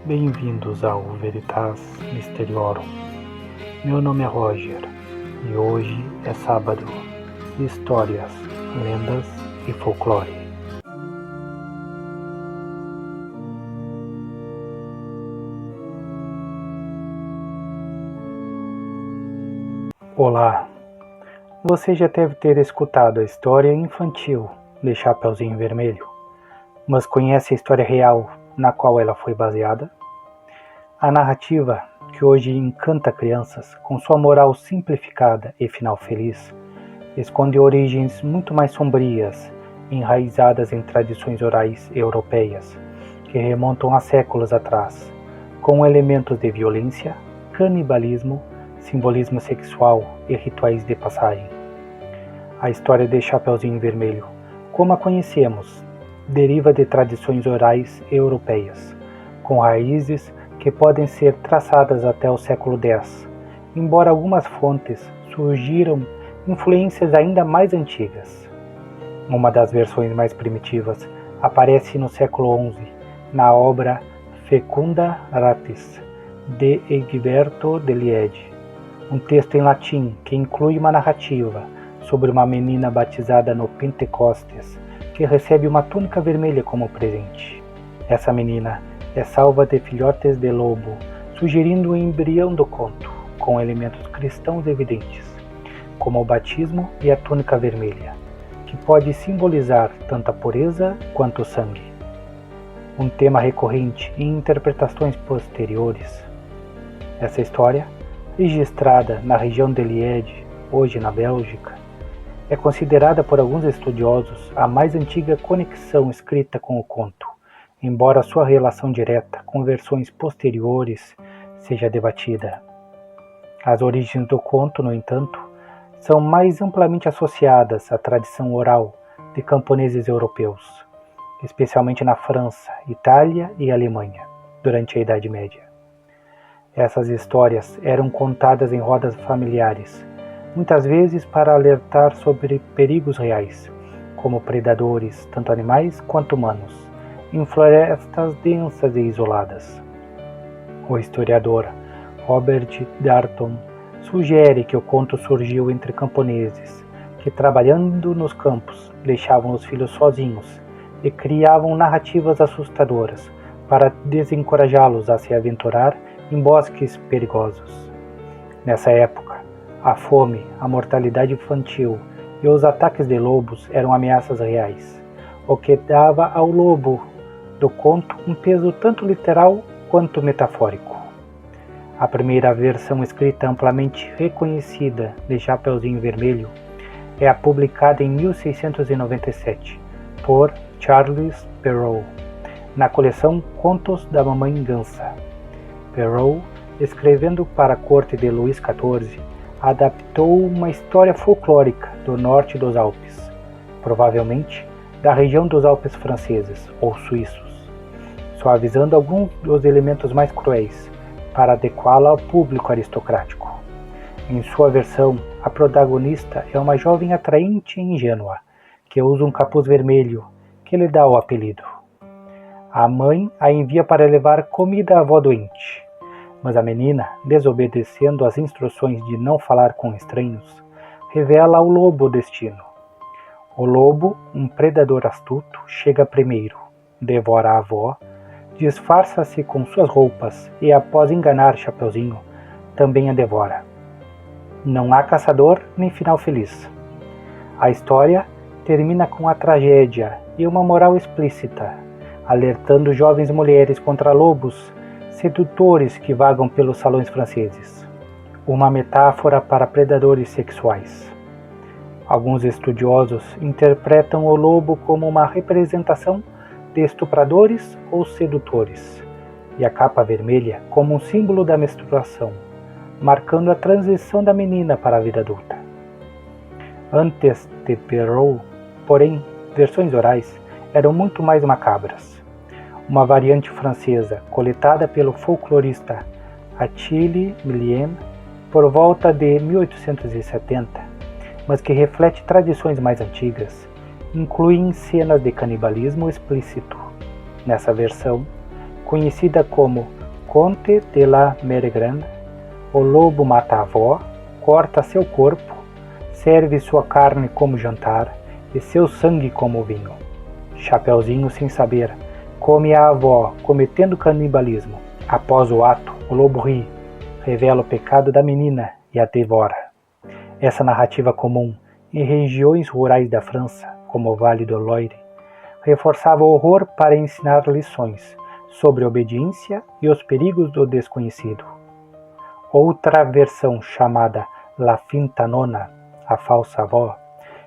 Bem-vindos ao Veritas Mysteriorum. Meu nome é Roger e hoje é sábado. Histórias, lendas e folclore. Olá! Você já deve ter escutado a história infantil de Chapeuzinho Vermelho, mas conhece a história real na qual ela foi baseada? A narrativa, que hoje encanta crianças com sua moral simplificada e final feliz, esconde origens muito mais sombrias, enraizadas em tradições orais europeias, que remontam a séculos atrás, com elementos de violência, canibalismo, simbolismo sexual e rituais de passagem. A história de Chapeuzinho Vermelho, como a conhecemos, deriva de tradições orais europeias, com raízes que podem ser traçadas até o século X, embora algumas fontes surgiram influências ainda mais antigas. Uma das versões mais primitivas aparece no século XI, na obra Fecunda Ratis, de Egberto de Liege, um texto em latim que inclui uma narrativa sobre uma menina batizada no Pentecostes, que recebe uma túnica vermelha como presente. Essa menina é salva de filhotes de lobo, sugerindo o embrião do conto, com elementos cristãos evidentes, como o batismo e a túnica vermelha, que pode simbolizar tanto a pureza quanto o sangue. Um tema recorrente em interpretações posteriores. Essa história, registrada na região de Liege, hoje na Bélgica, é considerada por alguns estudiosos a mais antiga conexão escrita com o conto, embora sua relação direta com versões posteriores seja debatida. As origens do conto, no entanto, são mais amplamente associadas à tradição oral de camponeses europeus, especialmente na França, Itália e Alemanha, durante a Idade Média. Essas histórias eram contadas em rodas familiares, muitas vezes para alertar sobre perigos reais, como predadores, tanto animais quanto humanos, em florestas densas e isoladas. O historiador Robert Darnton sugere que o conto surgiu entre camponeses que, trabalhando nos campos, deixavam os filhos sozinhos e criavam narrativas assustadoras para desencorajá-los a se aventurar em bosques perigosos. Nessa época, a fome, a mortalidade infantil e os ataques de lobos eram ameaças reais, o que dava ao lobo do conto um peso tanto literal quanto metafórico. A primeira versão escrita amplamente reconhecida de Chapeuzinho Vermelho é a publicada em 1697 por Charles Perrault, na coleção Contos da Mamãe Gansa. Perrault, escrevendo para a corte de Luís XIV, adaptou uma história folclórica do norte dos Alpes, provavelmente da região dos Alpes franceses ou suíços, suavizando alguns dos elementos mais cruéis para adequá-la ao público aristocrático. Em sua versão, a protagonista é uma jovem atraente e ingênua, que usa um capuz vermelho, que lhe dá o apelido. A mãe a envia para levar comida à avó doente, mas a menina, desobedecendo às instruções de não falar com estranhos, revela ao lobo o destino. O lobo, um predador astuto, chega primeiro, devora a avó, disfarça-se com suas roupas e, após enganar Chapeuzinho, também a devora. Não há caçador nem final feliz. A história termina com a tragédia e uma moral explícita, alertando jovens mulheres contra lobos sedutores que vagam pelos salões franceses. Uma metáfora para predadores sexuais. Alguns estudiosos interpretam o lobo como uma representação de estupradores ou sedutores, e a capa vermelha como um símbolo da menstruação, marcando a transição da menina para a vida adulta. Antes de Perrault, porém, versões orais eram muito mais macabras. Uma variante francesa coletada pelo folclorista Achille Millien por volta de 1870, mas que reflete tradições mais antigas, incluem cenas de canibalismo explícito. Nessa versão, conhecida como Conte de la Meregrande, o lobo mata a avó, corta seu corpo, serve sua carne como jantar e seu sangue como vinho. Chapeuzinho, sem saber, come a avó, cometendo canibalismo. Após o ato, o lobo ri, revela o pecado da menina e a devora. Essa narrativa comum em regiões rurais da França, como o Vale do Loire, reforçava o horror para ensinar lições sobre obediência e os perigos do desconhecido. Outra versão, chamada La Finta Nonna, a falsa avó,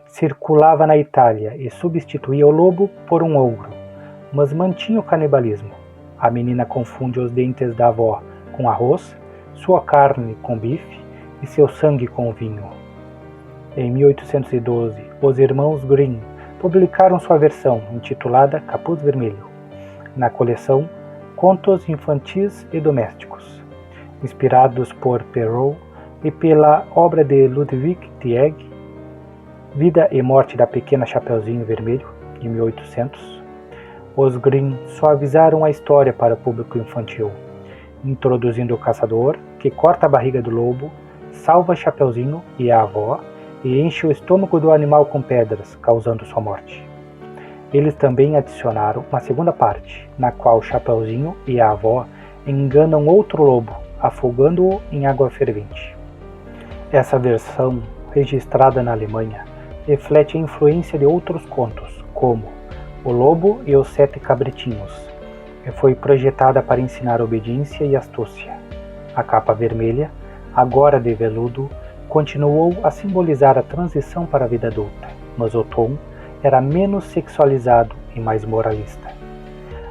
circulava na Itália e substituía o lobo por um ogro, mas mantinha o canibalismo. A menina confunde os dentes da avó com arroz, sua carne com bife e seu sangue com vinho. Em 1812, os irmãos Grimm publicaram sua versão, intitulada Capuz Vermelho, na coleção Contos Infantis e Domésticos, inspirados por Perrault e pela obra de Ludwig Tieck, Vida e Morte da Pequena Chapeuzinho Vermelho, de 1800. Os Grimm suavizaram a história para o público infantil, introduzindo o caçador, que corta a barriga do lobo, salva Chapeuzinho e a avó, e enche o estômago do animal com pedras, causando sua morte. Eles também adicionaram uma segunda parte, na qual Chapeuzinho e a avó enganam outro lobo, afogando-o em água fervente. Essa versão, registrada na Alemanha, reflete a influência de outros contos, como O Lobo e os Sete Cabritinhos, e foi projetada para ensinar obediência e astúcia. A capa vermelha, agora de veludo, continuou a simbolizar a transição para a vida adulta, mas o tom era menos sexualizado e mais moralista.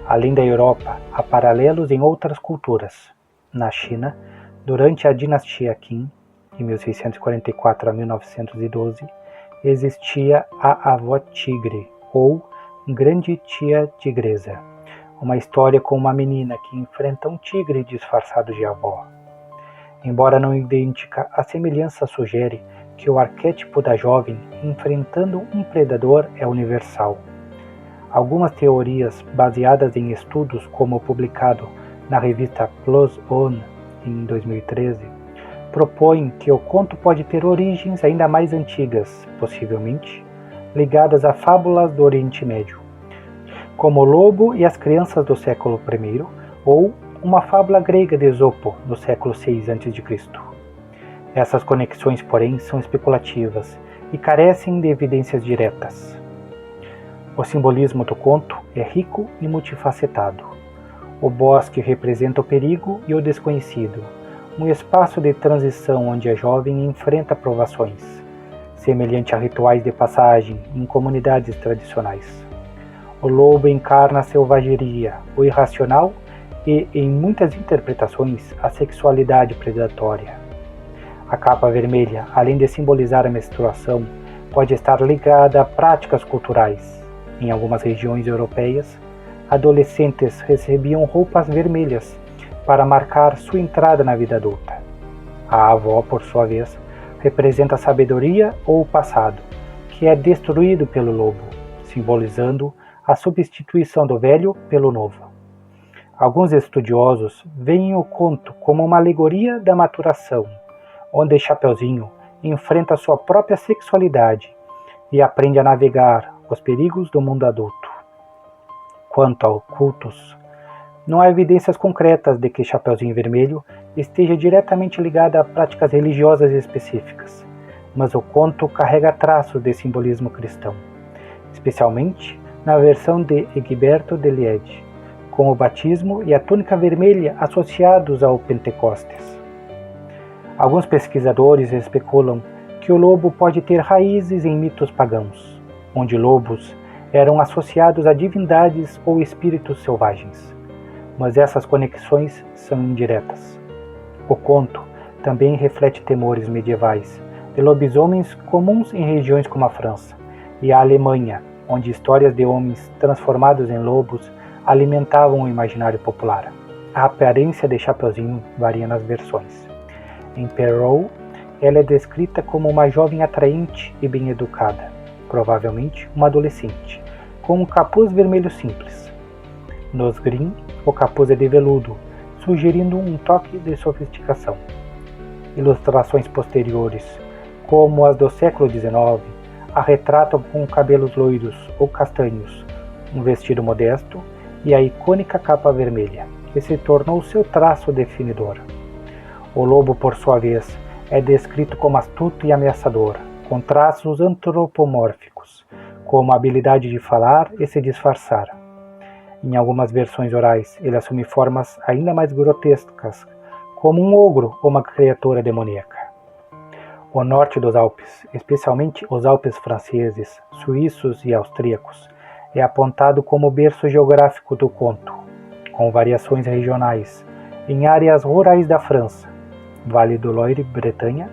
Além da Europa, há paralelos em outras culturas. Na China, durante a dinastia Qin, de 1644 a 1912, existia a avó tigre, ou grande tia tigresa, uma história com uma menina que enfrenta um tigre disfarçado de avó. Embora não idêntica, a semelhança sugere que o arquétipo da jovem enfrentando um predador é universal. Algumas teorias, baseadas em estudos como o publicado na revista PLOS ONE em 2013, propõem que o conto pode ter origens ainda mais antigas, possivelmente ligadas a fábulas do Oriente Médio, como o lobo e as crianças do século I, ou uma fábula grega de Esopo, do século VI a.C. Essas conexões, porém, são especulativas e carecem de evidências diretas. O simbolismo do conto é rico e multifacetado. O bosque representa o perigo e o desconhecido, um espaço de transição onde a jovem enfrenta provações, semelhante a rituais de passagem em comunidades tradicionais. O lobo encarna a selvageria, o irracional e, em muitas interpretações, a sexualidade predatória. A capa vermelha, além de simbolizar a menstruação, pode estar ligada a práticas culturais. Em algumas regiões europeias, adolescentes recebiam roupas vermelhas para marcar sua entrada na vida adulta. A avó, por sua vez, representa a sabedoria ou o passado, que é destruído pelo lobo, simbolizando a substituição do velho pelo novo. Alguns estudiosos veem o conto como uma alegoria da maturação, onde Chapeuzinho enfrenta sua própria sexualidade e aprende a navegar os perigos do mundo adulto. Quanto ao cultos, não há evidências concretas de que Chapeuzinho Vermelho esteja diretamente ligado a práticas religiosas específicas, mas o conto carrega traços de simbolismo cristão, especialmente na versão de Egberto de Liede, com o batismo e a túnica vermelha associados ao Pentecostes. Alguns pesquisadores especulam que o lobo pode ter raízes em mitos pagãos, onde lobos eram associados a divindades ou espíritos selvagens, mas essas conexões são indiretas. O conto também reflete temores medievais de lobisomens comuns em regiões como a França e a Alemanha, onde histórias de homens transformados em lobos alimentavam o imaginário popular. A aparência de Chapeuzinho varia nas versões. Em Perrault, ela é descrita como uma jovem atraente e bem educada, provavelmente uma adolescente, com um capuz vermelho simples. Nos Grimm, o capuz é de veludo, sugerindo um toque de sofisticação. Ilustrações posteriores, como as do século XIX, a retratam com cabelos loiros ou castanhos, um vestido modesto e a icônica capa vermelha, que se tornou seu traço definidor. O lobo, por sua vez, é descrito como astuto e ameaçador, com traços antropomórficos, como a habilidade de falar e se disfarçar. Em algumas versões orais, ele assume formas ainda mais grotescas, como um ogro ou uma criatura demoníaca. O norte dos Alpes, especialmente os Alpes franceses, suíços e austríacos, é apontado como berço geográfico do conto, com variações regionais, em áreas rurais da França, Vale do Loire, Bretanha,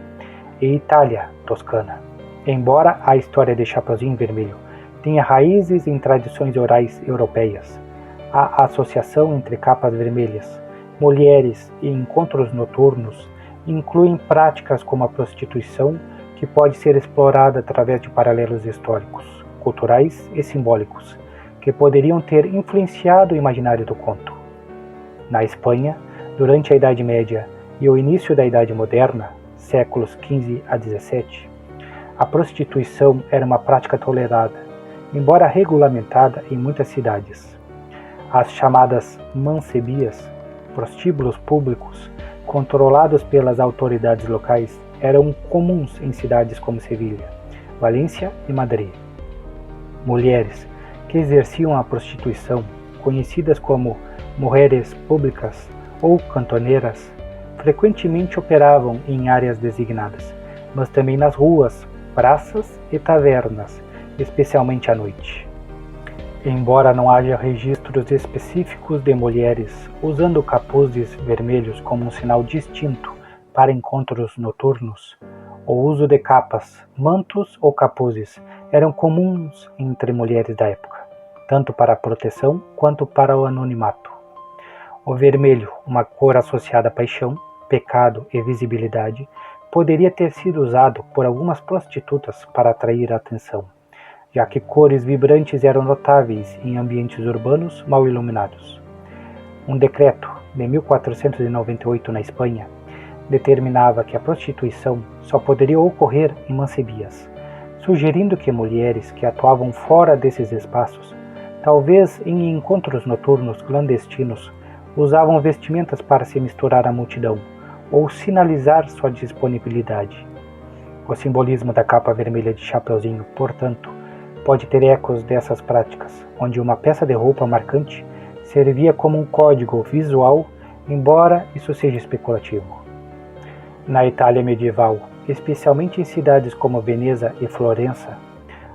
e Itália, Toscana. Embora a história de Chapeuzinho Vermelho tenha raízes em tradições orais europeias, a associação entre capas vermelhas, mulheres e encontros noturnos incluem práticas como a prostituição, que pode ser explorada através de paralelos históricos, culturais e simbólicos, que poderiam ter influenciado o imaginário do conto. Na Espanha, durante a Idade Média e o início da Idade Moderna, séculos XV a XVII, a prostituição era uma prática tolerada, embora regulamentada em muitas cidades. As chamadas mancebias, prostíbulos públicos, controlados pelas autoridades locais, eram comuns em cidades como Sevilha, Valência e Madrid. Mulheres que exerciam a prostituição, conhecidas como mujeres públicas ou cantoneras, frequentemente operavam em áreas designadas, mas também nas ruas, praças e tavernas, especialmente à noite. Embora não haja registros específicos de mulheres usando capuzes vermelhos como um sinal distinto para encontros noturnos, o uso de capas, mantos ou capuzes eram comuns entre mulheres da época, tanto para a proteção quanto para o anonimato. O vermelho, uma cor associada a paixão, pecado e visibilidade, poderia ter sido usado por algumas prostitutas para atrair a atenção, já que cores vibrantes eram notáveis em ambientes urbanos mal iluminados. Um decreto de 1498 na Espanha determinava que a prostituição só poderia ocorrer em mancebias, sugerindo que mulheres que atuavam fora desses espaços, talvez em encontros noturnos clandestinos, usavam vestimentas para se misturar à multidão ou sinalizar sua disponibilidade. O simbolismo da capa vermelha de Chapeuzinho, portanto, pode ter ecos dessas práticas, onde uma peça de roupa marcante servia como um código visual, embora isso seja especulativo. Na Itália medieval, especialmente em cidades como Veneza e Florença,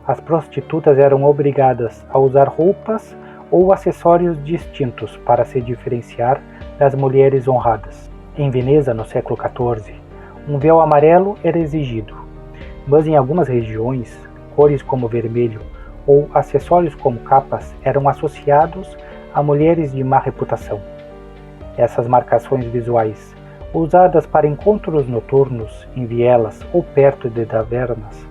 as prostitutas eram obrigadas a usar roupas ou acessórios distintos para se diferenciar das mulheres honradas. Em Veneza, no século XIV, um véu amarelo era exigido, mas em algumas regiões, cores como vermelho ou acessórios como capas eram associados a mulheres de má reputação. Essas marcações visuais, usadas para encontros noturnos em vielas ou perto de tavernas,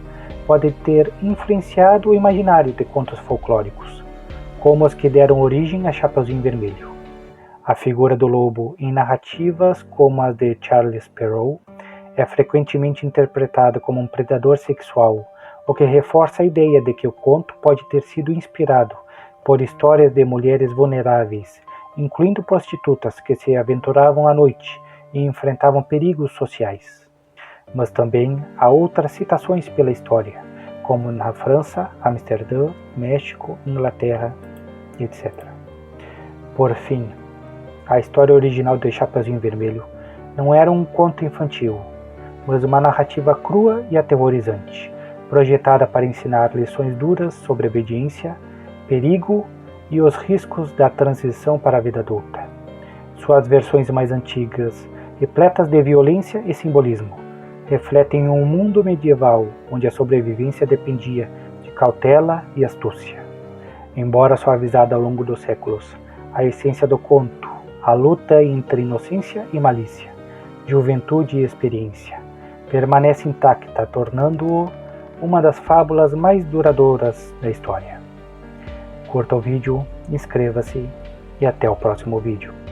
podem ter influenciado o imaginário de contos folclóricos, como os que deram origem a Chapeuzinho Vermelho. A figura do lobo em narrativas como as de Charles Perrault é frequentemente interpretada como um predador sexual, o que reforça a ideia de que o conto pode ter sido inspirado por histórias de mulheres vulneráveis, incluindo prostitutas que se aventuravam à noite e enfrentavam perigos sociais. Mas também há outras citações pela história, como na França, Amsterdã, México, Inglaterra, etc. Por fim, a história original de Chapeuzinho Vermelho não era um conto infantil, mas uma narrativa crua e aterrorizante, projetada para ensinar lições duras sobre obediência, perigo e os riscos da transição para a vida adulta. Suas versões mais antigas, repletas de violência e simbolismo, refletem um mundo medieval onde a sobrevivência dependia de cautela e astúcia. Embora suavizada ao longo dos séculos, a essência do conto, a luta entre inocência e malícia, juventude e experiência, permanece intacta, tornando-o uma das fábulas mais duradouras da história. Curta o vídeo, inscreva-se e até o próximo vídeo.